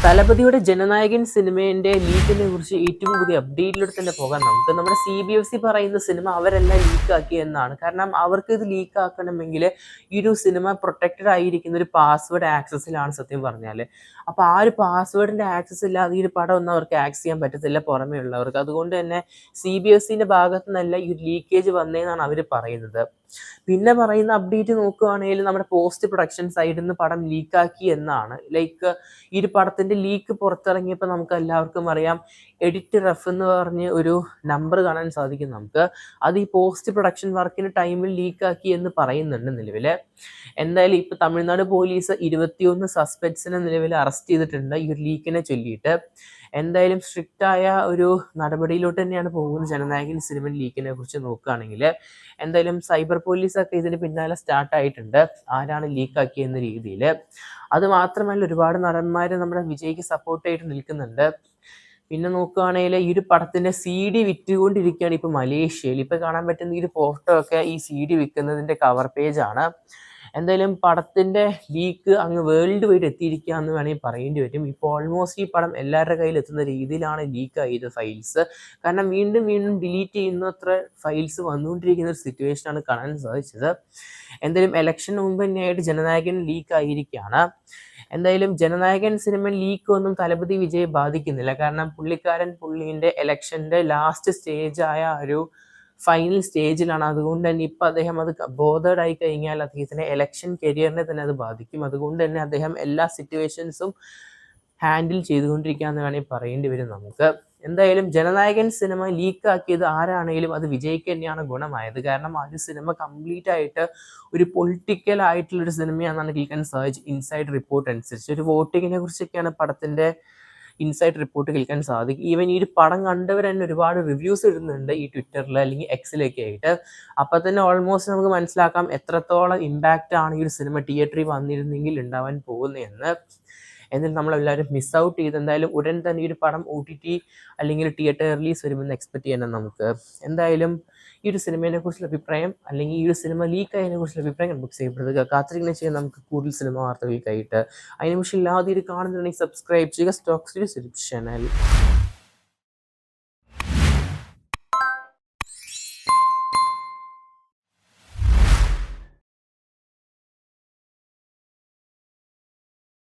തലപതിയുടെ ജനനായകൻ സിനിമേന്റെ ലീക്കിനെ കുറിച്ച് ഏറ്റവും പുതിയ അപ്ഡേറ്റിലൂടെ തന്നെ പോകാൻ നമുക്ക് നമ്മുടെ CBFC പറയുന്ന സിനിമ അവരെല്ലാം ലീക്കാക്കി എന്നാണ്. കാരണം അവർക്ക് ഇത് ലീക്ക് ആക്കണമെങ്കിൽ ഈ ഒരു സിനിമ പ്രൊട്ടക്റ്റഡ് ആയിരിക്കുന്ന ഒരു പാസ്വേഡ് ആക്സസിലാണ് സത്യം പറഞ്ഞാൽ. അപ്പോൾ ആ ഒരു പാസ്വേഡിന്റെ ആക്സസ് ഇല്ലാതെ ഈ ഒരു പടം ഒന്നും അവർക്ക് ആക്സസ് ചെയ്യാൻ പറ്റത്തില്ല പുറമേ ഉള്ളവർക്ക്. അതുകൊണ്ട് തന്നെ CBFCന്റെ ഭാഗത്തു നിന്നല്ല ഈ ഒരു ലീക്കേജ് വന്നതെന്നാണ് അവർ പറയുന്നത്. പിന്നെ പറയുന്ന അപ്ഡേറ്റ് നോക്കുകയാണെങ്കിൽ നമ്മുടെ പോസ്റ്റ് പ്രൊഡക്ഷൻ സൈഡിൽ നിന്ന് പടം ലീക്കാക്കി എന്നാണ്. ലൈക്ക് ഈ ഒരു പടത്തിന്റെ ലീക്ക് പുറത്തിറങ്ങിയപ്പോൾ നമുക്ക് എല്ലാവർക്കും അറിയാം എഡിറ്റ് റഫ് എന്ന് പറഞ്ഞ് ഒരു നമ്പർ കാണാൻ സാധിക്കും നമുക്ക്. അത് ഈ പോസ്റ്റ് പ്രൊഡക്ഷൻ വർക്കിന് ടൈമിൽ ലീക്കാക്കി എന്ന് പറയുന്നുണ്ട് നിലവിൽ. എന്തായാലും ഇപ്പൊ തമിഴ്നാട് പോലീസ് 21 സസ്പെക്ട്സിനെ നിലവിൽ അറസ്റ്റ് ചെയ്തിട്ടുണ്ട് ഈ ഒരു ലീക്കിനെ ചൊല്ലിയിട്ട്. എന്തായാലും സ്ട്രിക്റ്റ് ആയ ഒരു നടപടിയിലോട്ട് തന്നെയാണ് പോകുന്നത് ജനനായകൻ സിനിമ ലീക്കിനെ കുറിച്ച് നോക്കുകയാണെങ്കിൽ. എന്തായാലും സൈബർ പോലീസൊക്കെ ഇതിന് പിന്നാലെ സ്റ്റാർട്ട് ആയിട്ടുണ്ട് ആരാണ് ലീക്കാക്കിയെന്ന രീതിയിൽ. അത് മാത്രമല്ല ഒരുപാട് നടന്മാർ നമ്മുടെ വിജയ്ക്ക് സപ്പോർട്ടായിട്ട് നിൽക്കുന്നുണ്ട്. പിന്നെ നോക്കുകയാണെങ്കിൽ ഈ ഒരു പടത്തിന്റെ CD വിറ്റുകൊണ്ടിരിക്കുകയാണ് ഇപ്പൊ മലേഷ്യയിൽ. ഇപ്പൊ കാണാൻ പറ്റുന്ന ഈ ഒരു ഫോട്ടോ ഒക്കെ ഈ CD വിൽക്കുന്നതിന്റെ കവർ പേജാണ്. എന്തായാലും പടത്തിന്റെ ലീക്ക് അങ്ങ് വേൾഡ് വൈഡ് എത്തിയിരിക്കുക എന്ന് വേണമെങ്കിൽ പറയേണ്ടി വരും. ഇപ്പോൾ ഓൾമോസ്റ്റ് ഈ പടം എല്ലാവരുടെ കയ്യിൽ എത്തുന്ന രീതിയിലാണ് ലീക്ക് ആയത് ഫയൽസ്. കാരണം വീണ്ടും വീണ്ടും ഡിലീറ്റ് ചെയ്യുന്നത്ര ഫയൽസ് വന്നുകൊണ്ടിരിക്കുന്ന ഒരു സിറ്റുവേഷനാണ് കാണാൻ സാധിച്ചത്. എന്തായാലും ഇലക്ഷന് മുമ്പ് തന്നെയായിട്ട് ജനനായകൻ ലീക്ക് ആയിരിക്കുകയാണ്. എന്തായാലും ജനനായകൻ സിനിമ ലീക്ക് ഒന്നും തലപതി വിജയെ ബാധിക്കുന്നില്ല. കാരണം പുള്ളിന്റെ ഇലക്ഷന്റെ ലാസ്റ്റ് സ്റ്റേജായ ഒരു ഫൈനൽ സ്റ്റേജിലാണ്. അതുകൊണ്ട് തന്നെ ഇപ്പം അദ്ദേഹം അത് ബോധേഡ് ആയി കഴിഞ്ഞാൽ അദ്ദേഹത്തിന്റെ ഇലക്ഷൻ കരിയറിനെ തന്നെ അത് ബാധിക്കും. അതുകൊണ്ട് തന്നെ അദ്ദേഹം എല്ലാ സിറ്റുവേഷൻസും ഹാൻഡിൽ ചെയ്തുകൊണ്ടിരിക്കുകയെന്ന് വേണമെങ്കിൽ പറയേണ്ടി വരും നമുക്ക്. എന്തായാലും ജനനായകൻ സിനിമ ലീക്കാക്കിയത് ആരാണെങ്കിലും അത് വിജയ്ക്ക് തന്നെയാണ് ഗുണമായത്. കാരണം ആ ഒരു സിനിമ കംപ്ലീറ്റ് ആയിട്ട് ഒരു പൊളിറ്റിക്കൽ ആയിട്ടുള്ളൊരു സിനിമയാണെന്നാണ് കേൾക്കാൻ സാധിച്ചത് ഇൻസൈഡ് റിപ്പോർട്ട് അനുസരിച്ച്. ഒരു വോട്ടിങ്ങിനെ കുറിച്ചൊക്കെയാണ് പടത്തിന്റെ ഇൻസൈഡ് റിപ്പോർട്ട് കേൾക്കാൻ സാധിക്കും. ഈവൻ ഈ ഒരു പടം കണ്ടവർ തന്നെ ഒരുപാട് റിവ്യൂസ് ഇടുന്നുണ്ട് ഈ ട്വിറ്ററിൽ അല്ലെങ്കിൽ എക്സിലൊക്കെ ആയിട്ട്. അപ്പം തന്നെ ഓൾമോസ്റ്റ് നമുക്ക് മനസ്സിലാക്കാം എത്രത്തോളം ഇമ്പാക്റ്റ് ആണ് ഈ ഒരു സിനിമ തിയേറ്ററിൽ വന്നിരുന്നെങ്കിൽ ഉണ്ടാവാൻ പോകുന്നതെന്ന്. എന്നിട്ട് നമ്മളെല്ലാവരും മിസ് ഔട്ട് ചെയ്ത് എന്തായാലും ഉടൻ തന്നെ ഈ ഒരു പടം OTT അല്ലെങ്കിൽ തിയേറ്റർ റിലീസ് വരുമെന്ന് എക്സ്പെക്ട് ചെയ്യണം നമുക്ക്. എന്തായാലും ഈ ഒരു സിനിമയെ കുറിച്ചുള്ള അഭിപ്രായം അല്ലെങ്കിൽ ഈ ഒരു സിനിമ ലീക്ക് ആയതിനെ കുറിച്ചുള്ള അഭിപ്രായം ബുക്ക് ചെയ്യപ്പെടുക. കാത്തിരിക്കുന്ന ചെയ്യാൻ നമുക്ക് കൂടുതൽ സിനിമ വാർത്തകൾക്കായിട്ട്. അതിന് പക്ഷേ ഇല്ലാതെ ഇത് കാണുന്നുണ്ടെങ്കിൽ സബ്സ്ക്രൈബ് ചെയ്യുക സ്റ്റോക്സ് ചാനൽ.